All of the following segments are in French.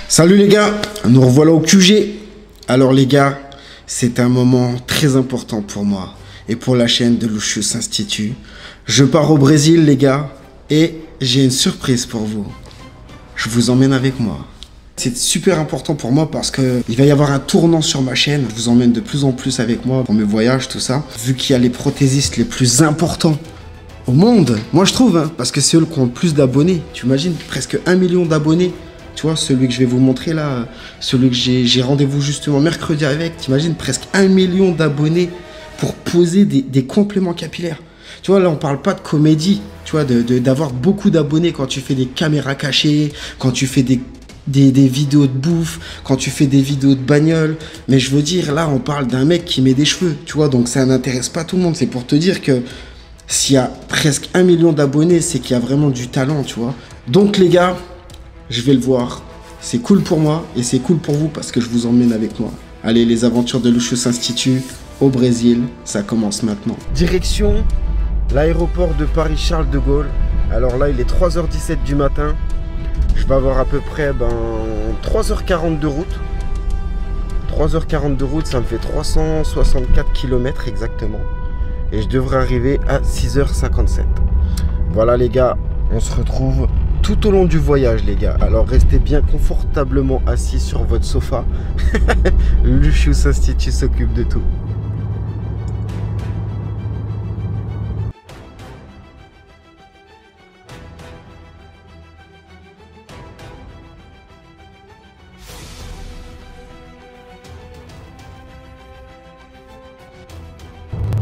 Salut les gars, nous revoilà au QG. Alors les gars, c'est un moment très important pour moi et pour la chaîne de Lucius Institute. Je pars au Brésil les gars et j'ai une surprise pour vous. Je vous emmène avec moi. C'est super important pour moi parce que il va y avoir un tournant sur ma chaîne. Je vous emmène de plus en plus avec moi pour mes voyages, tout ça. Vu qu'il y a les prothésistes les plus importants au monde, moi je trouve, hein, parce que c'est eux qui ont le plus d'abonnés. Tu imagines, presque 1 million d'abonnés. Tu vois, celui que je vais vous montrer là, celui que j'ai rendez-vous justement mercredi avec, t'imagines, presque 1 million d'abonnés pour poser des compléments capillaires. Tu vois, là, on parle pas de comédie, tu vois, d'avoir beaucoup d'abonnés quand tu fais des caméras cachées, quand tu fais des vidéos de bouffe, quand tu fais des vidéos de bagnole. Mais je veux dire, là, on parle d'un mec qui met des cheveux, tu vois, donc ça n'intéresse pas tout le monde. C'est pour te dire que s'il y a presque 1 million d'abonnés, c'est qu'il y a vraiment du talent, tu vois. Donc, les gars, je vais le voir. C'est cool pour moi et c'est cool pour vous parce que je vous emmène avec moi. Allez, les aventures de Lucius Institute au Brésil, ça commence maintenant. Direction l'aéroport de Paris-Charles de Gaulle. Alors là, il est 3h17 du matin. Je vais avoir à peu près 3h40 de route. 3h40 de route, ça me fait 364 km exactement. Et je devrais arriver à 6h57. Voilà les gars, on se retrouve tout au long du voyage les gars. Alors restez bien confortablement assis sur votre sofa. Lucius Institute s'occupe de tout.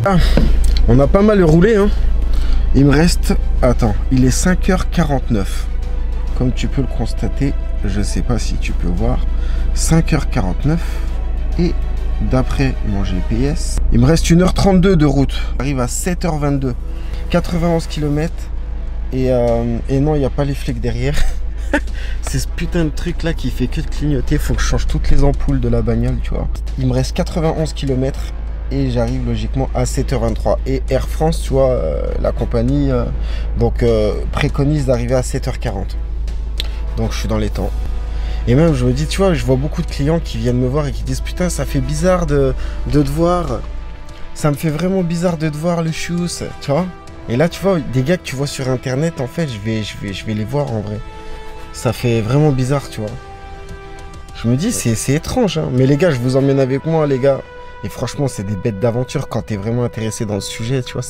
Ah, on a pas mal roulé hein. Il me reste, attends, il est 5h49. Comme tu peux le constater, je sais pas si tu peux voir, 5h49 et d'après mon GPS, il me reste 1h32 de route. J'arrive à 7h22, 91 km et non, il n'y a pas les flics derrière. C'est ce putain de truc là qui fait que de clignoter. Faut que je change toutes les ampoules de la bagnole, tu vois. Il me reste 91 km. Et j'arrive logiquement à 7h23. Et Air France, tu vois, la compagnie préconise d'arriver à 7h40. Donc je suis dans les temps. Et même je me dis, tu vois, je vois beaucoup de clients qui viennent me voir et qui disent putain, ça fait bizarre de te voir. Ça me fait vraiment bizarre de te voir, Lucius, tu vois. Et là, tu vois, des gars que tu vois sur internet, en fait, je vais les voir en vrai. Ça fait vraiment bizarre, tu vois. Je me dis, c'est étrange, hein. Mais les gars, je vous emmène avec moi, les gars. Et franchement, c'est des bêtes d'aventure quand t'es vraiment intéressé dans le sujet, tu vois.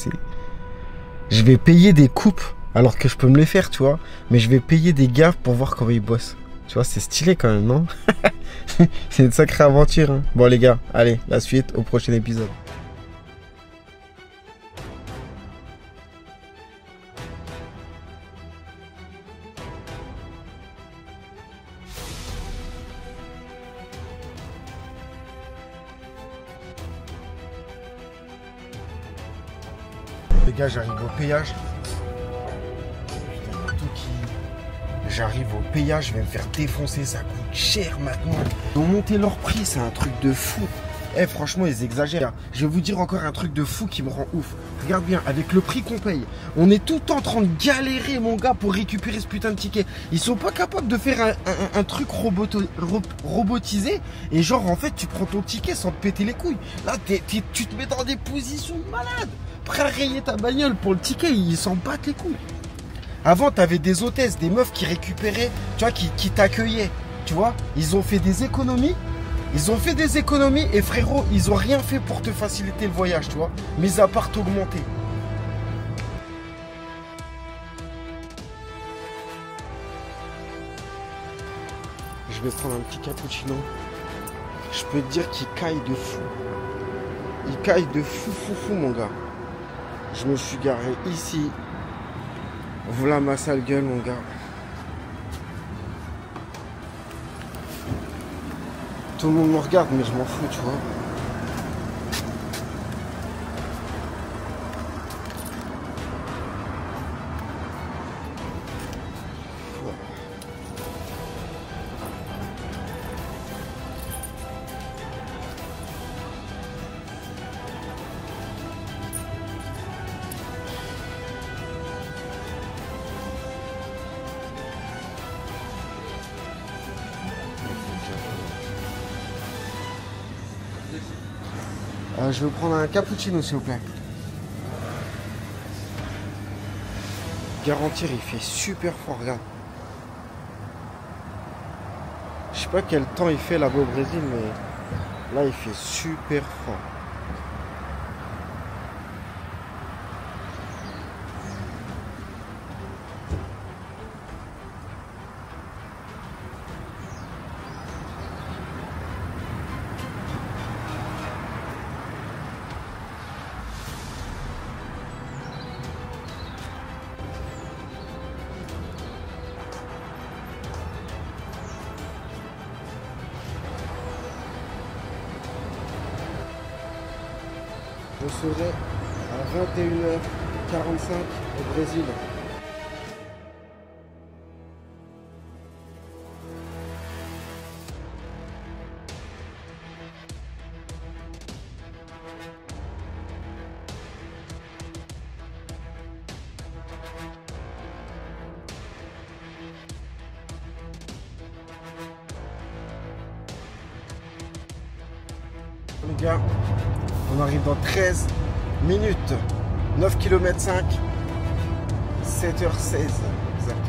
Je vais payer des coupes, alors que je peux me les faire, tu vois. Mais je vais payer des gars pour voir comment ils bossent. Tu vois, c'est stylé quand même, non? C'est une sacrée aventure, hein. Bon, les gars, allez, la suite au prochain épisode. Les gars, j'arrive au péage. J'arrive au péage, je vais me faire défoncer, ça coûte cher maintenant. Ils ont monté leur prix, c'est un truc de fou. Eh franchement, ils exagèrent. Je vais vous dire encore un truc de fou qui me rend ouf. Regarde bien, avec le prix qu'on paye, on est tout le temps en train de galérer, mon gars, pour récupérer ce putain de ticket. Ils sont pas capables de faire un truc robotisé. Et genre, en fait, tu prends ton ticket sans te péter les couilles. Là, tu te mets dans des positions de malade. Prêt à rayer ta bagnole pour le ticket, ils s'en battent les couilles. Avant, t'avais des hôtesses, des meufs qui récupéraient, tu vois, qui t'accueillaient. Tu vois, ils ont fait des économies. Ils ont fait des économies et frérot, ils ont rien fait pour te faciliter le voyage, tu vois. Mis à part t'augmenter. Je vais prendre un petit cappuccino. Je peux te dire qu'il caille de fou. Il caille de fou, mon gars. Je me suis garé ici. Voilà ma sale gueule, mon gars. Tout le monde me regarde, mais je m'en fous, tu vois. Je vais prendre un cappuccino, s'il vous plaît. Garantir, il fait super froid, regarde. Je sais pas quel temps il fait là-bas au Brésil, mais là, il fait super froid. Je serai à 21h45 au Brésil. Les gars, on arrive dans 13 minutes, 9 km 5, 7h16 exactement.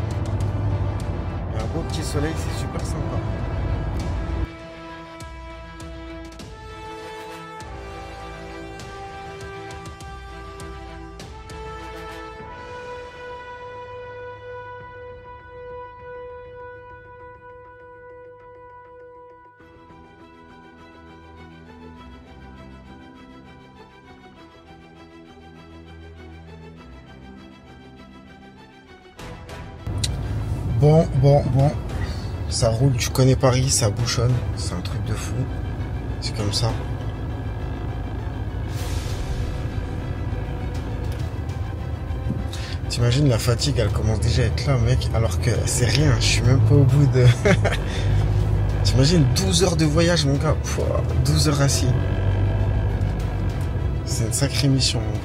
Et un beau petit soleil, c'est super sympa. Bon, ça roule, tu connais Paris, ça bouchonne, c'est un truc de fou, c'est comme ça. T'imagines la fatigue, elle commence déjà à être là, mec, alors que c'est rien, je suis même pas au bout de... T'imagines 12 heures de voyage, mon gars, 12 heures assis. C'est une sacrée mission, mon gars.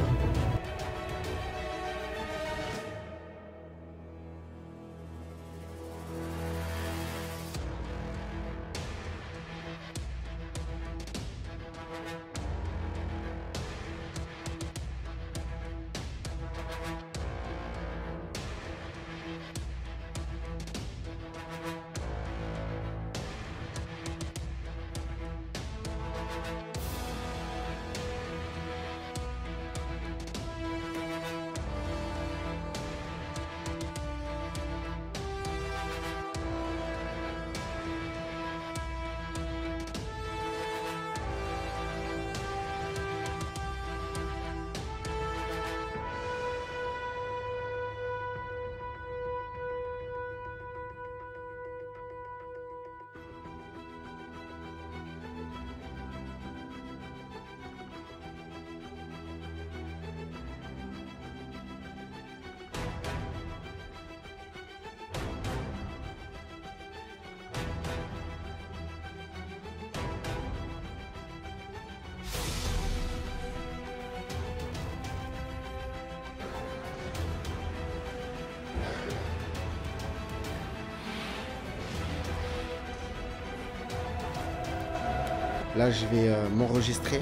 Là, je vais m'enregistrer.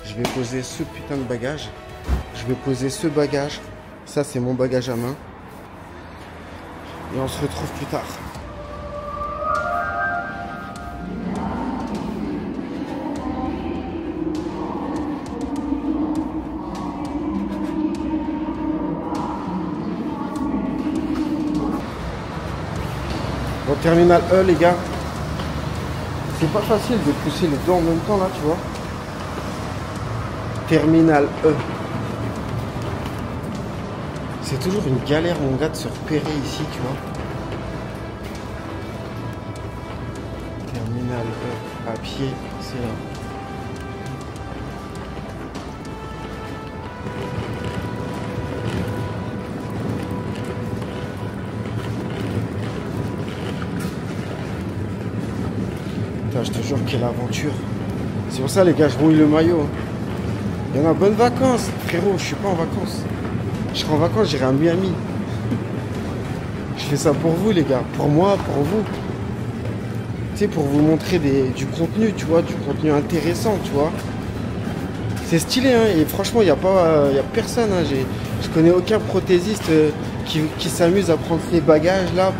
Je vais poser ce putain de bagage. Je vais poser ce bagage. Ça, c'est mon bagage à main. Et on se retrouve plus tard. Bon, terminal E, les gars. C'est pas facile de pousser les deux en même temps, là, tu vois. Terminal E. C'est toujours une galère, mon gars, de se repérer ici, tu vois. Terminal E. À pied, c'est là. Putain, je te jure, quelle aventure. C'est pour ça, les gars, je mouille le maillot. Il y en a bonnes vacances, frérot. Je suis pas en vacances. Je serai en vacances, j'irai à Miami. Je fais ça pour vous, les gars. Pour moi, pour vous. Tu sais, pour vous montrer du contenu, tu vois, du contenu intéressant, tu vois. C'est stylé, hein, et franchement, il n'y a, y a personne. Hein, je connais aucun prothésiste qui s'amuse à prendre ses bagages là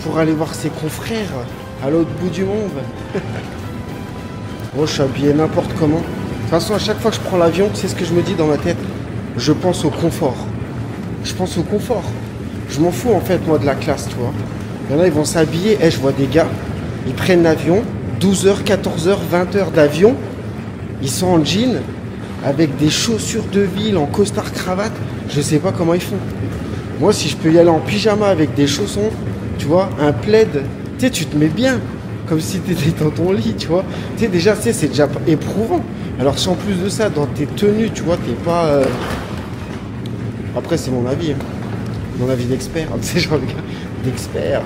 pour aller voir ses confrères à l'autre bout du monde. Moi, je suis habillé n'importe comment. De toute façon, à chaque fois que je prends l'avion, tu sais ce que je me dis dans ma tête? Je pense au confort. Je pense au confort. Je m'en fous en fait, moi, de la classe, tu vois. Il y en a, ils vont s'habiller. Je vois des gars, ils prennent l'avion, 12 heures, 14 heures, 20 heures d'avion. Ils sont en jean, avec des chaussures de ville, en costard cravate. Je sais pas comment ils font. Moi, si je peux y aller en pyjama avec des chaussons, tu vois, un plaid, tu sais, tu te mets bien. Comme si tu étais dans ton lit, tu vois. Tu sais, déjà, c'est déjà éprouvant. Alors, si en plus de ça, dans tes tenues, tu vois, t'es pas... Après, c'est mon avis. Hein. Mon avis d'expert. Tu sais, genre, d'expert.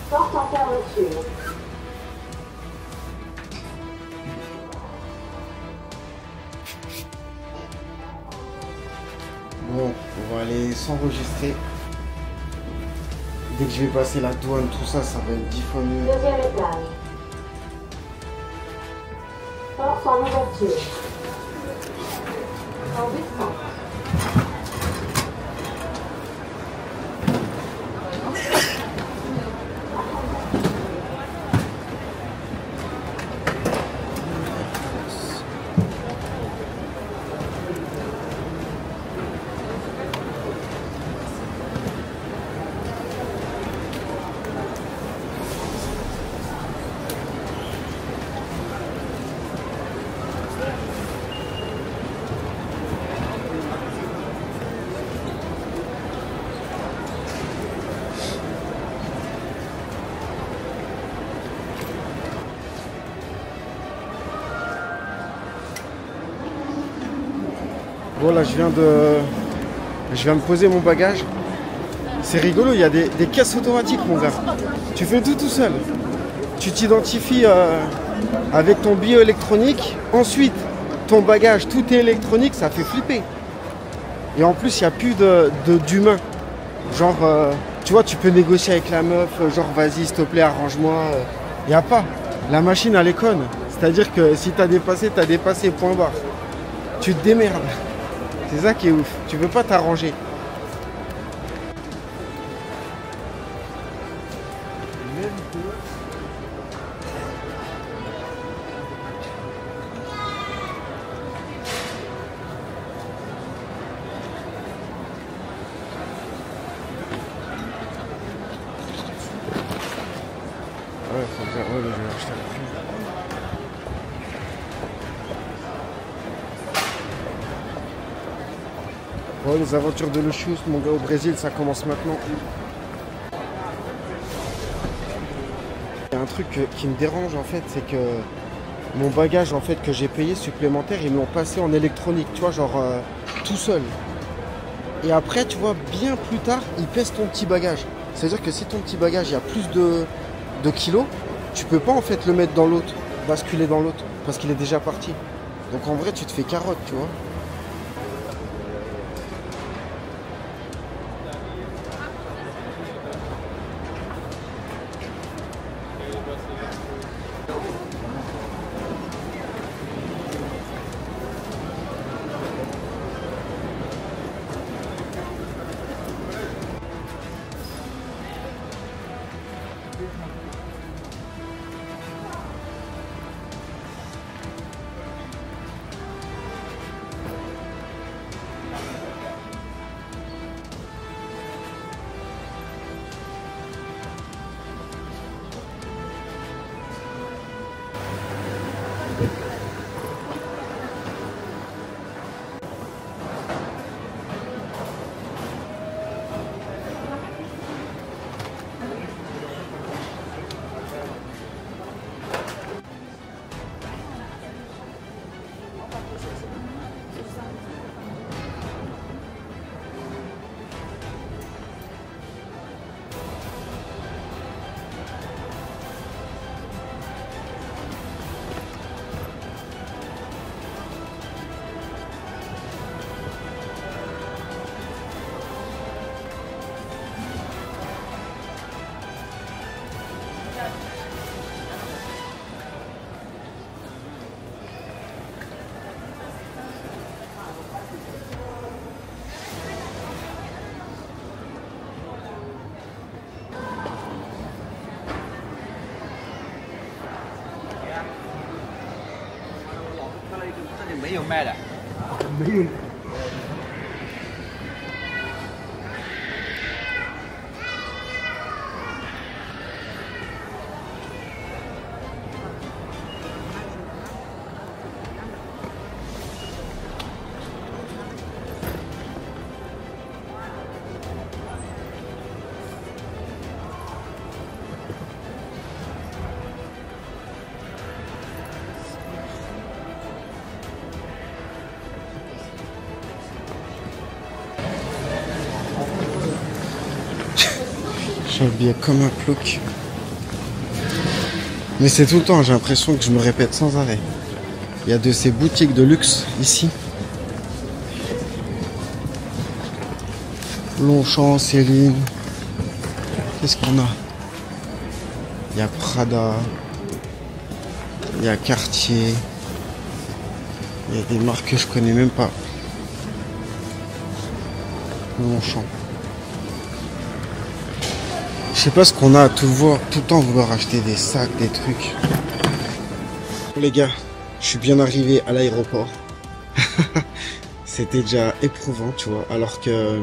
Porte en fermeture. Bon, on va aller s'enregistrer. Dès que je vais passer la douane, tout ça, ça va être 10 fois mieux. Deuxième étage. Porte en ouverture. En descente. Bon là je viens de poser mon bagage. C'est rigolo, il y a des caisses automatiques mon gars. Tu fais tout seul. Tu t'identifies avec ton billet électronique. Ensuite, ton bagage, tout est électronique, ça fait flipper. Et en plus, il n'y a plus d'humain. Genre, tu vois, tu peux négocier avec la meuf, genre vas-y s'il te plaît, arrange-moi. Il n'y a pas. La machine, elle est conne. C'est-à-dire que si t'as dépassé, point barre. Tu te démerdes. C'est ça qui est ouf. Tu veux pas t'arranger. Ouais, faut dire, ouais, je vais acheter la fille. Oh, les aventures de Lucius, mon gars, au Brésil, ça commence maintenant. Il y a un truc qui me dérange en fait, c'est que mon bagage en fait que j'ai payé supplémentaire, ils me l'ont passé en électronique, tu vois, genre tout seul. Et après, tu vois, bien plus tard, ils pèsent ton petit bagage. C'est-à-dire que si ton petit bagage, il y a plus de kilos, tu peux pas en fait le mettre dans l'autre, basculer dans l'autre, parce qu'il est déjà parti. Donc en vrai, tu te fais carotte, tu vois. 没有卖的。没有。Je suis habillé comme un plouc. Mais c'est tout le temps, j'ai l'impression que je me répète sans arrêt. Il y a de ces boutiques de luxe ici. Longchamp, Céline. Qu'est-ce qu'on a? Il y a Prada. Il y a Cartier. Il y a des marques que je connais même pas. Longchamp. Je sais pas ce qu'on a à tout le temps vouloir acheter des sacs, des trucs. Les gars, je suis bien arrivé à l'aéroport. C'était déjà éprouvant, tu vois, alors que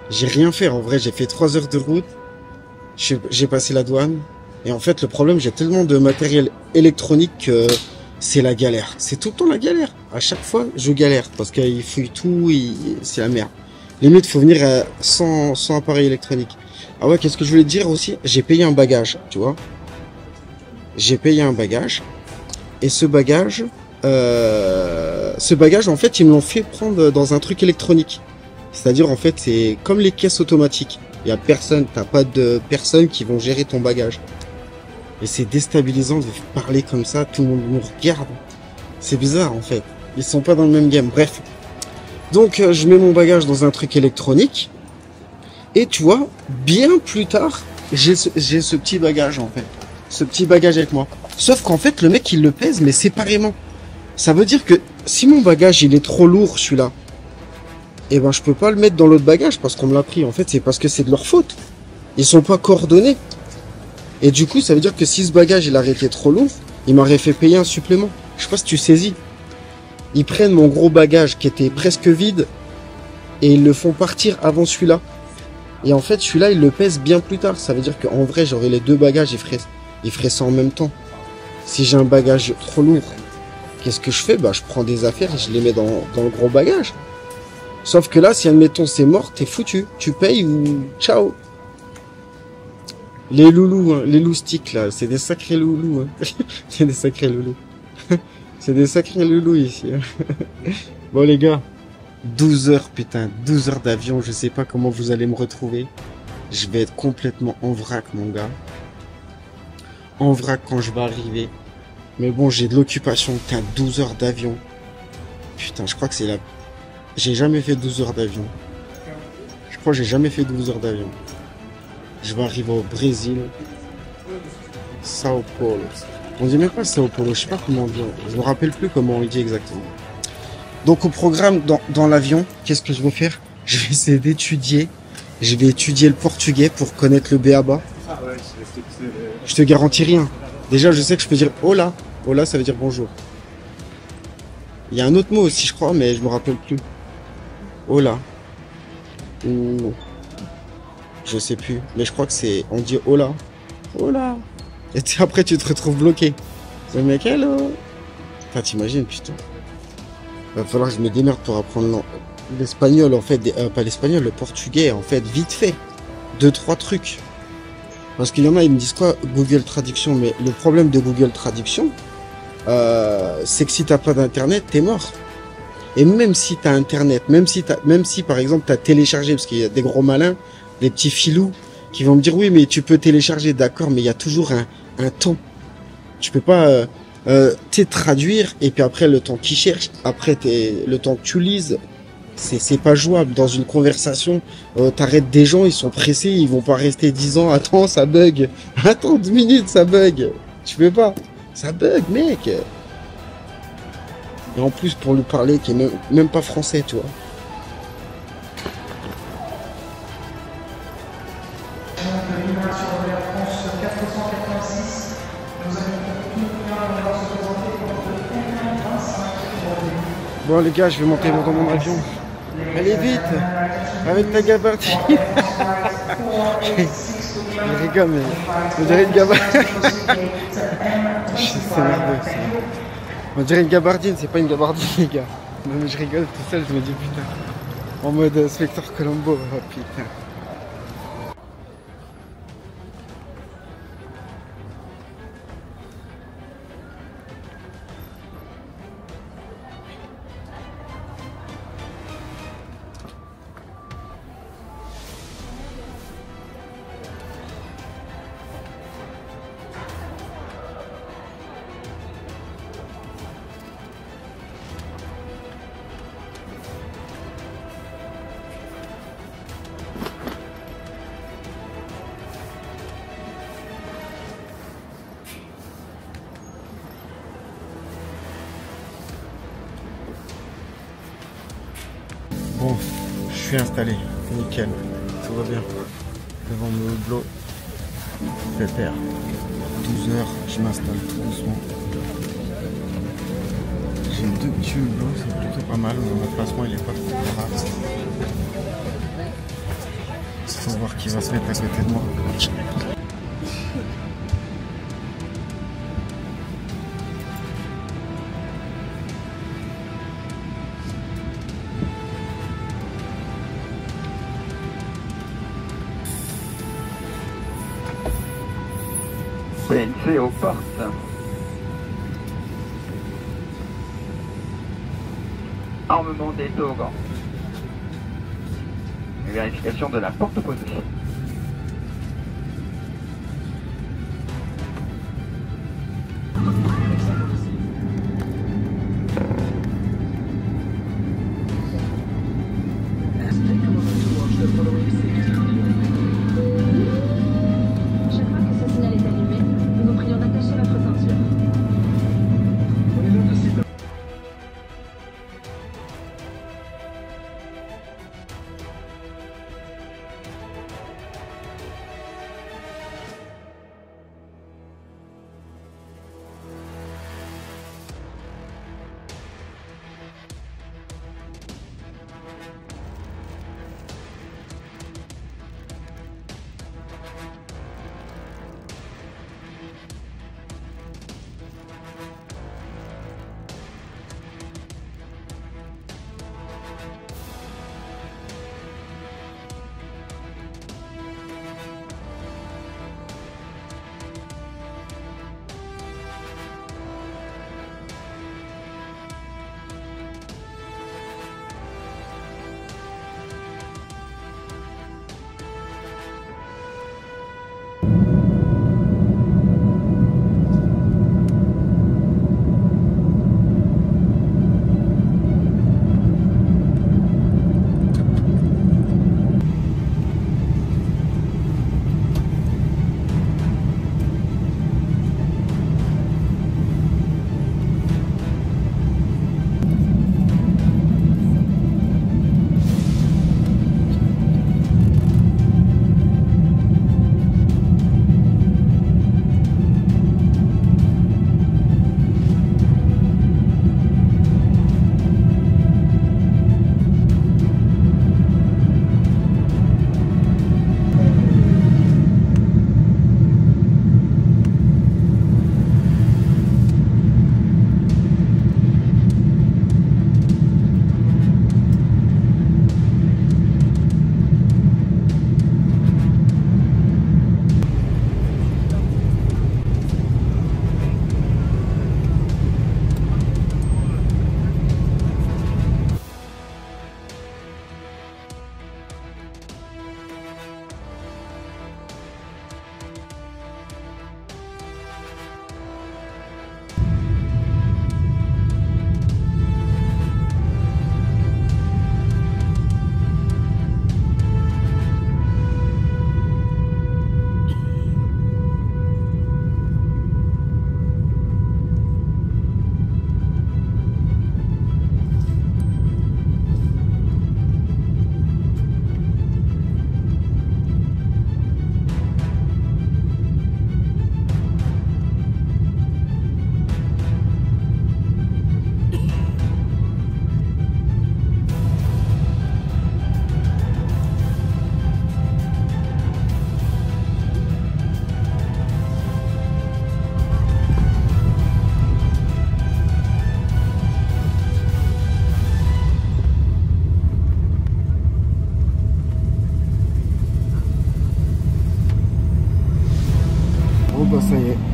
j'ai rien fait. En vrai, j'ai fait 3 heures de route. J'ai passé la douane. Et en fait, le problème, j'ai tellement de matériel électronique que c'est la galère. C'est tout le temps la galère. À chaque fois, je galère parce qu'il fouille tout et c'est la merde. Limite, faut venir sans appareil électronique. Ah ouais, qu'est-ce que je voulais te dire aussi? J'ai payé un bagage, tu vois. J'ai payé un bagage. Et ce bagage, en fait, ils me l'ont fait prendre dans un truc électronique. C'est-à-dire, en fait, c'est comme les caisses automatiques. Il y a personne, t'as pas de personnes qui vont gérer ton bagage. Et c'est déstabilisant de parler comme ça, tout le monde nous regarde. C'est bizarre, en fait. Ils sont pas dans le même game, bref. Donc, je mets mon bagage dans un truc électronique. Et tu vois, bien plus tard, j'ai ce petit bagage, en fait. Ce petit bagage avec moi. Sauf qu'en fait, le mec, il le pèse, mais séparément. Ça veut dire que si mon bagage, il est trop lourd, celui-là, eh ben, je peux pas le mettre dans l'autre bagage parce qu'on me l'a pris. En fait, c'est parce que c'est de leur faute. Ils sont pas coordonnés. Et du coup, ça veut dire que si ce bagage, il aurait été trop lourd, il m'aurait fait payer un supplément. Je sais pas si tu saisis. Ils prennent mon gros bagage qui était presque vide et ils le font partir avant celui-là. Et en fait, celui-là, il le pèse bien plus tard. Ça veut dire qu'en vrai, j'aurais les deux bagages, il ferait ça en même temps. Si j'ai un bagage trop lourd, qu'est-ce que je fais? Bah, je prends des affaires et je les mets dans le gros bagage. Sauf que là, si admettons c'est mort, t'es foutu. Tu payes ou ciao. Les loulous, hein, les loustiques là, c'est des sacrés loulous. Hein. C'est des sacrés loulous. C'est des sacrés loulous ici. Hein. Bon les gars, 12 heures, putain, 12 heures d'avion, je sais pas comment vous allez me retrouver. Je vais être complètement en vrac, mon gars. En vrac quand je vais arriver. Mais bon, j'ai de l'occupation, putain, 12 heures d'avion. Putain, je crois que c'est la... J'ai jamais fait 12 heures d'avion. Je crois que j'ai jamais fait 12 heures d'avion. Je vais arriver au Brésil. Sao Paulo. On dit même pas Sao Paulo, je sais pas comment on dit. Je me rappelle plus comment on le dit exactement. Donc au programme dans l'avion, qu'est-ce que je vais faire? Je vais essayer d'étudier. Je vais étudier le portugais pour connaître le b.a.-ba. Je te garantis rien. Déjà, je sais que je peux dire hola. Hola, ça veut dire bonjour. Il y a un autre mot aussi, je crois, mais je me rappelle plus. Hola. Ou... Je sais plus. Mais je crois que c'est... On dit hola. Hola. Et après, tu te retrouves bloqué. Le mec, hello. Enfin, t'imagines, putain. Va falloir que je me démerde pour apprendre l'espagnol, en fait. Pas l'espagnol, le portugais, en fait, vite fait. 2-3 trucs. Parce qu'il y en a, ils me disent quoi? Google Traduction. Mais le problème de Google Traduction, c'est que si t'as pas d'internet, t'es mort. Et même si t'as internet, même si par exemple t'as téléchargé, parce qu'il y a des gros malins, des petits filous, qui vont me dire oui, mais tu peux télécharger, d'accord, mais il y a toujours un temps. Tu peux pas, traduire, et puis après le temps qu'ils cherchent, après le temps que tu lises, c'est pas jouable. Dans une conversation, t'arrêtes des gens, ils sont pressés, ils vont pas rester 10 ans, attends, ça bug, attends 2 minutes, ça bug. Tu peux pas. Ça bug, mec. Et en plus, pour lui parler, qui est même pas français, tu vois. Bon les gars, je vais monter dans mon avion. Allez vite, avec ta gabardine. Je rigole, mais on dirait une gabardine. C'est merveilleux ça. On dirait une gabardine, c'est pas une gabardine les gars. Non, mais je rigole tout seul, je me dis putain. En mode inspecteur Colombo, oh putain. Bon, je suis installé, nickel, tout va bien. Devant mon hublot, pépère. 12 heures, je m'installe tout doucement. J'ai 2 petits hublots, c'est plutôt pas mal. Mon emplacement il est pas trop grave. Il faut voir qui va se mettre à côté de moi. CNC aux portes. Armement des toboggans. Vérification de la porte opposée.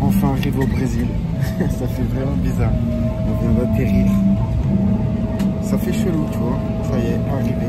enfin arrivé au Brésil. Ça fait vraiment bizarre. On vient d'atterrir. Ça fait chelou, tu vois. Ça y est, arrivé.